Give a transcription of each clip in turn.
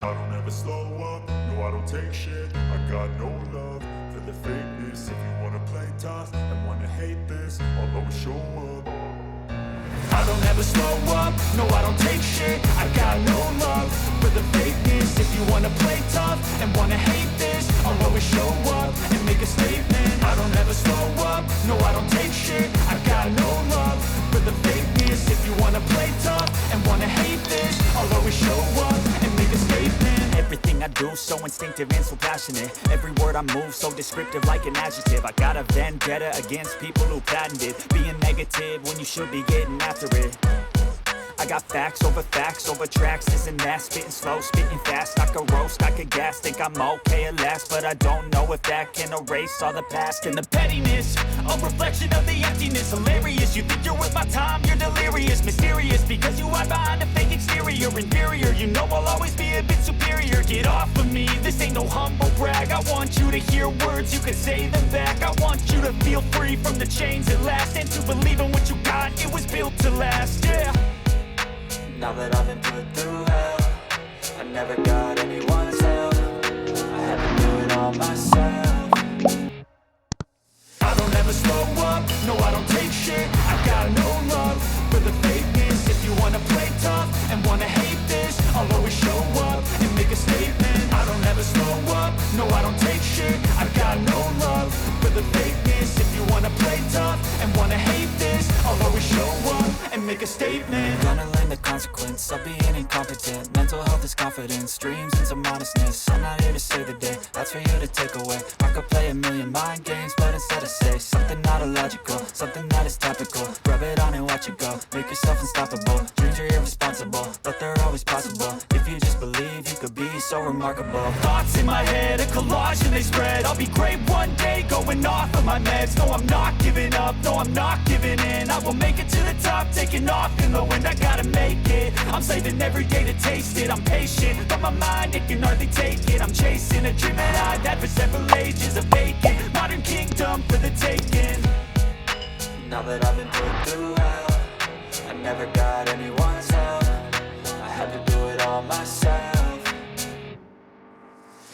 I don't ever slow up, no I don't take shit. I got no love for the fakeness. If you wanna play tough and wanna hate this, I'll always show up. I don't ever slow up, no I don't take shit. I got no love for the fakeness. If you wanna play tough and wanna hate this, I'll always show up and make a statement. I don't ever slow up, no I don't take shit. I got no love for the fakeness. If you wanna play tough and wanna hate this, I'll always show up and make a statement. Everything I do so instinctive and so passionate. Every word I move so descriptive like an adjective. I got a vendetta against people who patented being negative when you should be getting after it. I got facts over tracks, this and that. Spitting slow, spitting fast. I could roast, I could gas. Think I'm okay at last, but I don't know if that can erase all the past. And the pettiness, a reflection of the emptiness. Hilarious, you think you're worth my time, you're delirious. Mysterious, because you hide behind a fake exterior. Inferior, you know I'll always be a bit superior. Get off of me, this ain't no humble brag. I want you to hear words, you can say them back. I want you to feel free from the chains at last, and to believe in what you got, it was built to last, yeah. Now that I've been put through hell, I never got anyone's help. I had to do it all myself. I don't ever slow up, no I don't take shit. I got no love for the fakeness. If you wanna play tough and wanna hate this, I'll always show up and make a statement. I don't ever slow up, no I don't take shit. I got no love for the fakeness. If you wanna play tough and wanna hate this, this, I'll always show up and make a statement. Gonna learn the consequence of being incompetent. Mental health is confidence, dreams and some honestness. I'm not here to save the day, that's for you to take away. I could play a million mind games, but instead I say something not illogical, something that is topical. Rub it on and watch it go, make yourself unstoppable. Dreams are irresponsible, but they're always possible. If you just believe, you could be so remarkable. Thoughts in my head, a collage and they spread. I'll be great one day, going off of my meds. No, I'm not giving up, no, I'm not giving in. I will make it to the top, taking off in the wind. I gotta make it, I'm saving every day to taste it. I'm patient, but my mind, it can hardly take it. I'm chasing a dream that I've had for several ages. A vacant, modern kingdom for the taking. Now that I've been put through hell, I never got anyone's help. I had to do it all myself.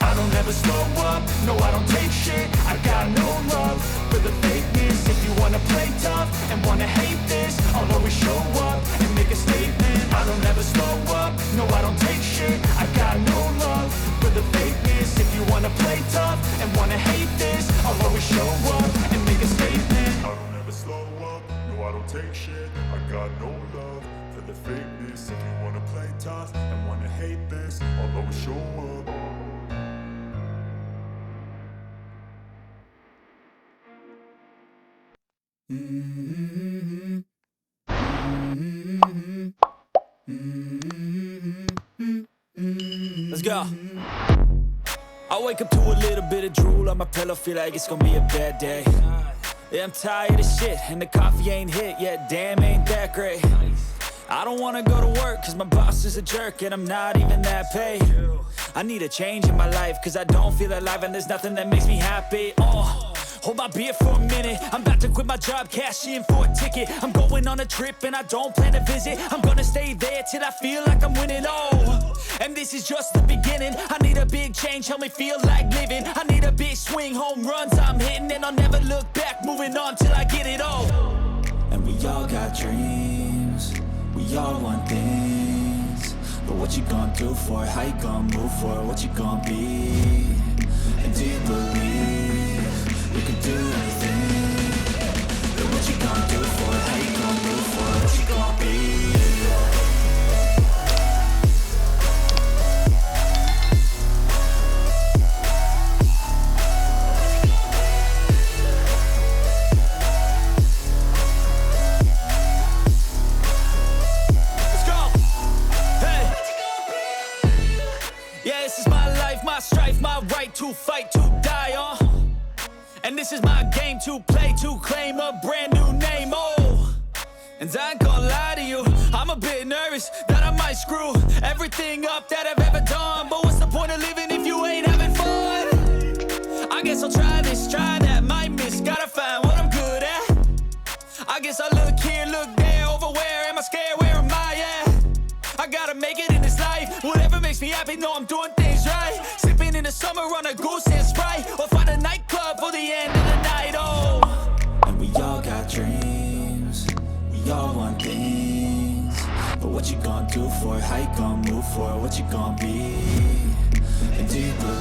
I don't ever slow up, no I don't take shit. I got no love for the fakeness. If you wanna play tough and wanna hate this, I'll always show up and make a statement. I don't ever slow up, no I don't take shit. I got no love for the fakeness. If you wanna play tough and wanna hate this, I'll always show up and make a statement. I don't ever slow up, no I don't take shit. I got no love for the fakeness. If you wanna play tough and wanna hate this, I'll always show up. Let's go. I wake up to a little bit of drool on my pillow, feel like it's gonna be a bad day. Yeah, I'm tired of shit, and the coffee ain't hit yet, damn, ain't that great. I don't wanna go to work, cause my boss is a jerk, and I'm not even that paid. I need a change in my life, cause I don't feel alive, and there's nothing that makes me happy. Hold my beer for a minute, I'm about to quit my job, cash in for a ticket. I'm going on a trip and I don't plan to visit. I'm gonna stay there till I feel like I'm winning, and this is just the beginning. I need a big change, help me feel like living. I need a big swing, home runs I'm hitting, and I'll never look back, moving on till I get it all. And we all got dreams, we all want things, but what you gonna do for it? How you gonna move for it? What you gonna be? And do you believe you can do anything? But what you gonna do for it? How you gonna move for it? What you gonna be? Let's go! Hey! Yeah, this is my life, my strife, my right to fight, to die on. And this is my game to play, to claim a brand new name, And I ain't gonna lie to you, I'm a bit nervous that I might screw everything up that I've ever done. But what's the point of living if you ain't having fun? I guess I'll try this, try that, might miss, gotta find what I'm good at. I guess I look here, look there, over where am I scared, where am I at? I gotta make it in this life, whatever makes me happy, know I'm doing things right. Sipping in the summer on a goose and Sprite, or find a nightclub for the end of the night, And we all got dreams, we all want things, but what you gonna do for it? How you gonna move for it? What you gonna be? And do you believe